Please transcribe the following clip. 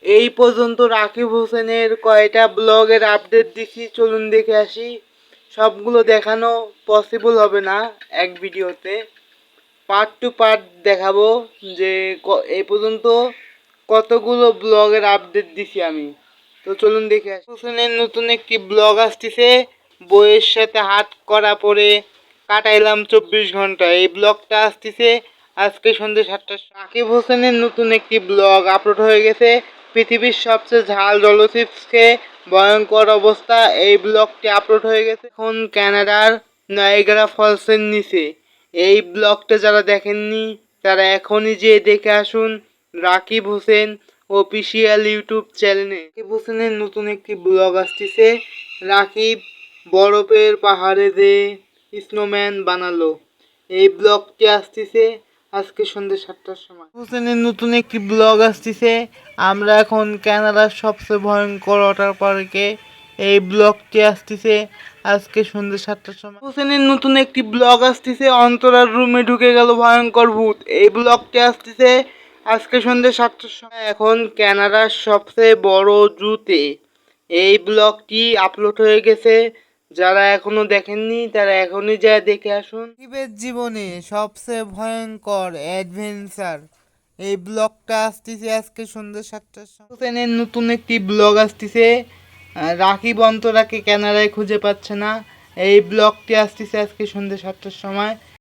এই পর্যন্ত রাকিব হোসেনের কয়টা ব্লগের আপডেট দিছি, চলুন দেখে আসি। সবগুলো দেখানো পসিবল হবে না এক ভিডিওতে, পার্ট টু পার্ট দেখাবো যে এই পর্যন্ত কতগুলো ব্লগের আপডেট দিছি আমি। তো চলুন দেখে আসি। হোসেনের নতুন একটি ব্লগ আসতেছে, বইয়ের সাথে হাত করা পরে কাটাইলাম 24 ঘন্টা। এই ব্লগটা আসতেছে আজকে সন্ধ্যে 7টার। রাকিব হোসেনের নতুন একটি ব্লগ আপলোড হয়ে গেছে, পৃথিবীর সবচেয়ে ঝাল জলচিপস খেয়ে ভয়ঙ্কর অবস্থা। এই ব্লগটি আপলোড হয়ে গেছে এখন কানাডার নায়াগ্রা ফলসের নিচে। এই ব্লগটা যারা দেখেননি তারা এখনই যেয়ে দেখে আসুন রাকিব হোসেন অফিসিয়াল ইউটিউব চ্যানেলে। রাকিব হোসেনের নতুন একটি ব্লগ আসতেছে, রাকিব বরফের পাহাড়ে যে স্নোম্যান বানালো। এই ব্লগটি আসতেছে আজকে সন্ধ্যে 7টার সময়। হোসেনের নতুন একটি ব্লগ আসতেছে, আমরা এখন কানাডার সবচেয়ে ভয়ঙ্কর ওয়াটার পার্কে। এই ব্লগটি আসতেছে আজকে সন্ধ্যে 7টার সময়। হোসেনের নতুন একটি ব্লগ আসতেছে, অন্তরার রুমে ঢুকে গেল ভয়ঙ্কর ভূত। এই ব্লগটি আসতেছে আজকে সন্ধ্যে 7টার সময়। এখন কানাডার সবচেয়ে বড় জুতে। এই ব্লগটি আপলোড হয়ে গেছে, যারা এখনো দেখেননি তারা এখনই যা দেখে আসুন। রাকিবের জীবনে সবচেয়ে ভয়ঙ্কর অ্যাডভেঞ্চার। এই ব্লগটা আসতেছে আজকে সন্ধ্যে 7টার সময়। হোসেনের নতুন একটি ব্লগ আসতেছে, রাকিব অন্তরাকে ক্যানাডায় খুঁজে পাচ্ছে না। এই ব্লগটি আসতেছে আজকে সন্ধ্যে 7টার সময়।